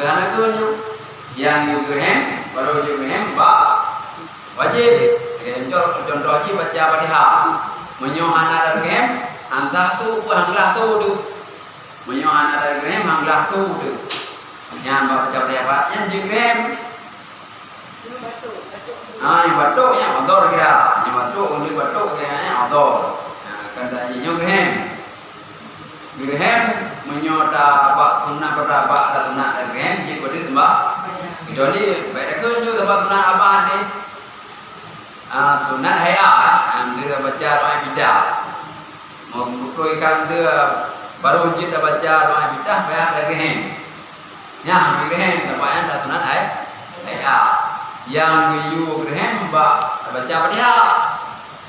Kerana itu yang Ibrahim baru Ibrahim wajib. Contoh aja baca Fatihah. Menyohana Ibrahim antah tu hanglah tu tu. Menyohana Ibrahim hanglah tu tu. Yang baca Fatihah yang Ibrahim. Yang batuk yang odor kira. Yang batuk kira odor. Kata Ibrahim. Ibrahim menyota bak sunnah berapa ada sunnah Ibrahim jika dia sembah. Kecuali baik aku juga dapat sunnah apa ni? Sunnah hayat, dia baca doa bidah. Membukukan dia baru kita baca doa bidah bayar Ibrahim. Yang Ibrahim dapatnya ada sunnah hayat. Yang Ibrahim baca Fatihah.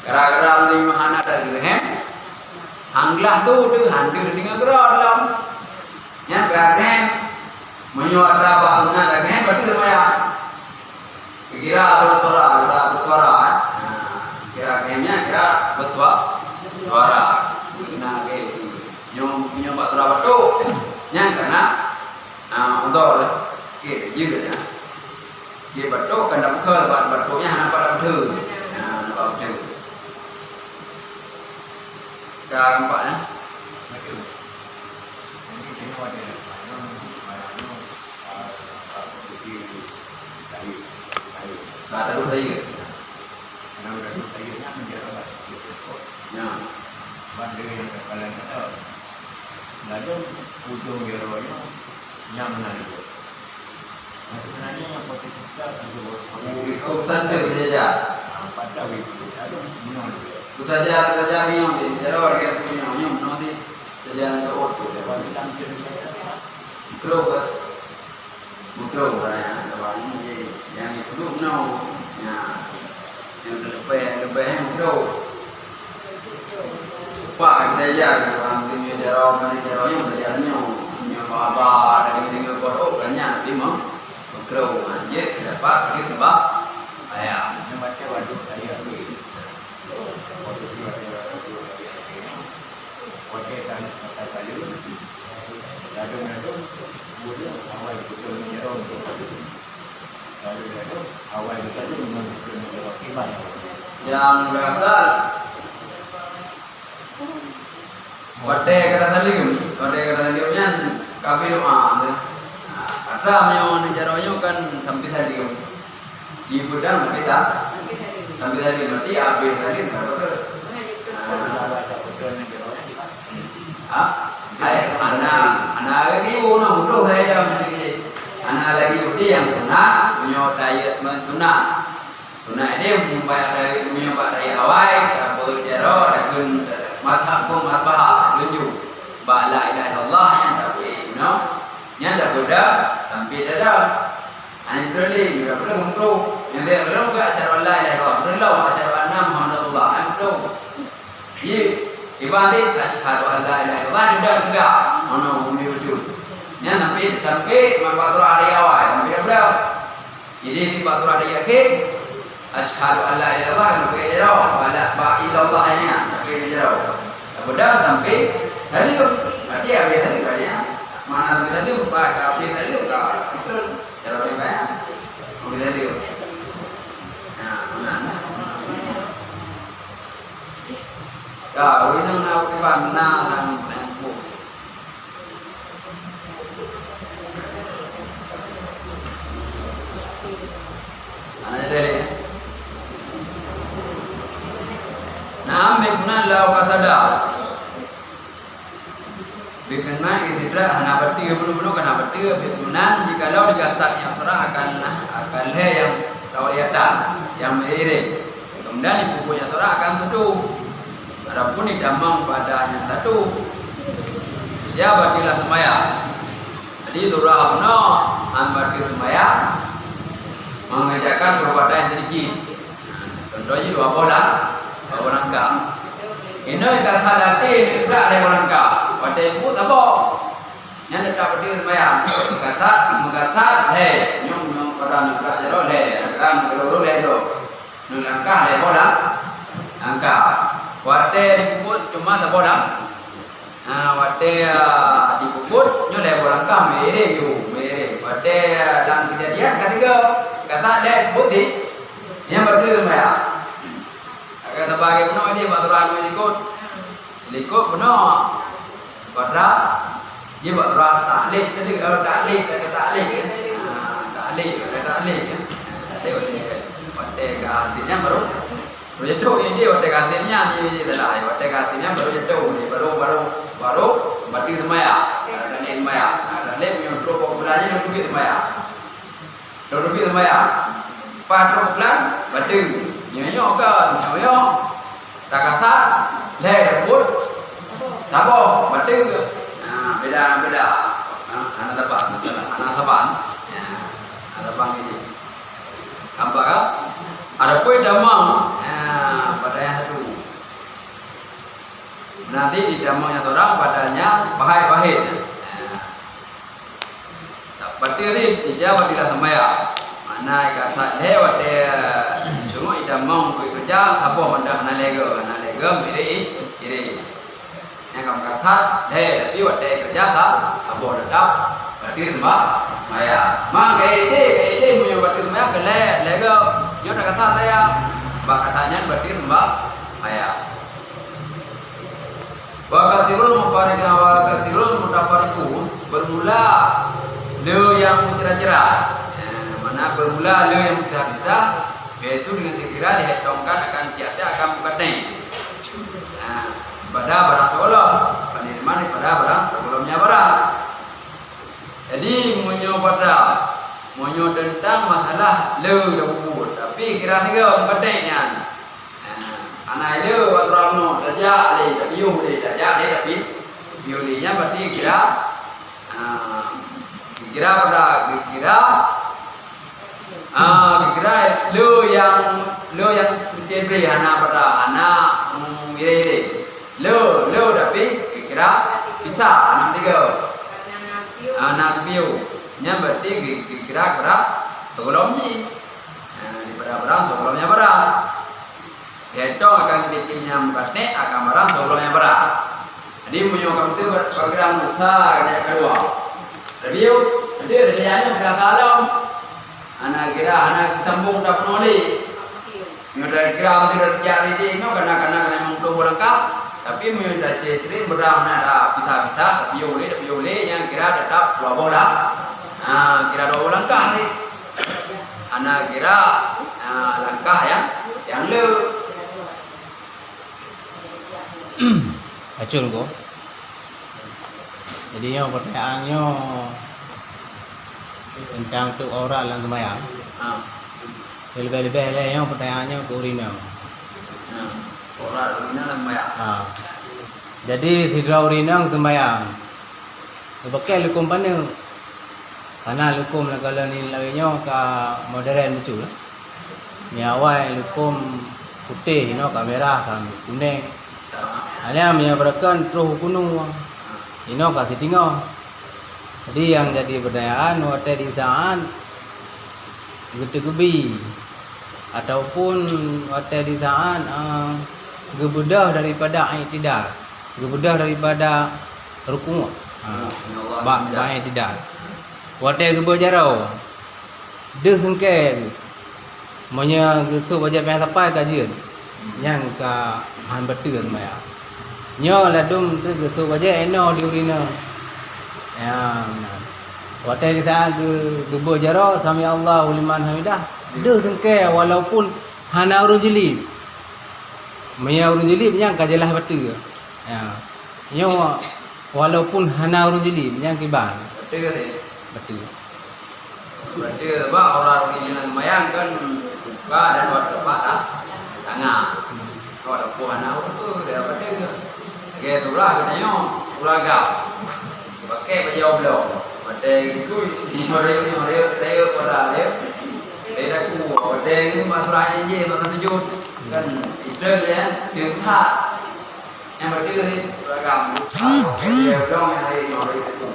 Gara-gara lima anak dari Ibrahim. Anglah tu dia hadir dengan gerak dalam. Yang Ibrahim menyuara bahasa Ibrahim berarti semaya. Kira bersuara. Kira Ibrahimnya kira bersuara. Kena ke nyom suara betul. Yang kena untuk ke juga ya. Dia betul kena bukan betulnya hanya pada betul. Nampak betul. Dah nampaknya. Tak ada dulu lagi. Kalau ada dulu lagi nak menjadi ya. Benda yang kepala kita. Lalu ujung geronya nyaman itu. Sebenarnya yang penting kita itu urusan dia saja. Pada itu ada minum. Saja minum di jero dia punya minum nanti saja untuk order lepas dalam cerita. Mikro ya, kalau ini yang itu no, ya, yang lebih mikro. Pak saja orang punya jero yang saja apa dari tinggal korup banyak timah mikro aja dapat ini sebab ayah yang macam waduk tadi aku. Wajiban kata kayu, lalu kemudian awal betul menjerong lalu awal betul menjerong kiban. Yang gagal, wate kata salimnya kafir ada yang menjerongnya kan sampai tadi di gudang kita sampai tadi berarti habis tadi baru anak lagi udah mudah saja anak lagi udah yang sunnah punya diet sunnah ini punya dari awal berjero dan mazhab pun mazhab lunjuk la ilaha illallah yang tapi yang dah beda sampai dah an berli juga perlu yang dia perlu ke acara la ilaha illallah perlu acara nama Muhammadullah perlu ibadat asyhadu an la ilaha illallah enggak ono bumi wujud nya sampai mabatur hari awal sampai berapa jadi di batur hari akhir asyhadu an la ilaha illallah sampai jero ba illallah nya sampai jero kemudian sampai hari berarti habis hari kalian mana tadi lupa habis tadi lupa itu cara bagaimana habis tadi mana kau ini nak kemana nak tempuh? Ada. Nah, menggunakan lawan kasada. Bagaimana istirahat hana bertiga penuh kena bertiga bagaimana jika lau dikasar yang serah akan he yang tawaliyatan yang meiring. Kemudian di bukunya serah akan betul. Adapun idamang padanya satu siapa kila semaya. Jadi surah Abna amati semaya mengerjakan perbuatan sedikit. Contohnya 2 bulan kah. Ini kalau hadati tidak ada langkah. Pada ibu apa? Yang dekat berdiri semaya. Mengasat he nyung orang nak jero he kan jero he do. Langkah le bola. Langkah. Wate dikubur cuma saboda. Wate dikubur nyo le bola ka mere. Wate tiga kata dek putih yang berdiri semaya kata bagi penuh dia baturan likut penuh pada dia baturan taklik jadi kalau taklik kata taklik taklik waktu hasilnya baru jatuh ini waktu hasilnya ini adalah waktu hasilnya baru jatuh ini baru berdiri semaya dan ini semaya dan ini yang perlu populasinya duduk semaya pas bulan berdiri nyonya tak kata leput tabo berdiri beda anak tepan ini apakah ada kue damang pada yang satu nanti di damangnya orang padanya pahit berdiri dijawab tidak semaya mana kata lewat cuma damang kue kerja apa mendak nalega kiri yang kamu kata tapi waktu kerja apa tetap berdiri sembah maya mak ini punya berdiri sembah ke lega dia dah kata saya katanya berdiri sembah maya wakasirul mutafariqun bermula le yang cerah-cerah mana bermula le yang bisa besok dengan dikira dihitungkan akan tiada akan bukan pada barang sebelum penirman pada barang sebelumnya barang. Jadi munyo tentang masalah le dawud tapi kira tiga bedanya anak le watrano saja le biu le saja le tapi biulinya berarti kira le yang diberi anak pada anak le tapi kira bisa anak biu nya berarti kira sebelumnya daripada sebelumnya barang yaitu akan titiknya berarti akan barang sebelumnya barang jadi punya kamu itu program besar yang kedua review jadi renyanya sudah kalau anak sambung tak noli sudah kira tidak cari ini karena memang belum lengkap tapi sudah ciri berang ada bisa biole yang kira tetap dua bola kira dua langkah nih anak kira langkah yang le acul kok jadinya pertanyaannya tentang untuk orang yang sembahyang lebih-lebih lah yang pertanyaannya ke urina orang urina sembahyang jadi tidak urina sembahyang pakai lukum mana karena lukum lah kalau ni lainnya ke modern betul lah ni awal lukum putih no kamera kan kuning hanya menyabarkan terus kuning ino kasih tinggal jadi yang jadi pertanyaan waktu di saat gebi ataupun waktu di saat gebedah daripada i'tidal gebedah daripada rukun i'tidal waktu gebe jarau dia sengke monya gesu baca yang sampai kajian yang ke han betul maya nyo ladum tu gesu baca eno diurina ya waktu di saat gebe jarau sami Allahu liman hamidah dia sengke walaupun hana urun jilid maya urun jilid yang kajelah betul ya nyo walaupun hana urun jilid yang kiban betul berarti orang ini lumayan kan suka dan waktu pada tengah kalau puan itu dia berarti gitu lah katanya ulaga pakai baju belum berarti itu nyori saya pada dia beda ku berarti ini masalahnya je makan sujud kan itu dia yang berarti ulaga dia belum yang nyori itu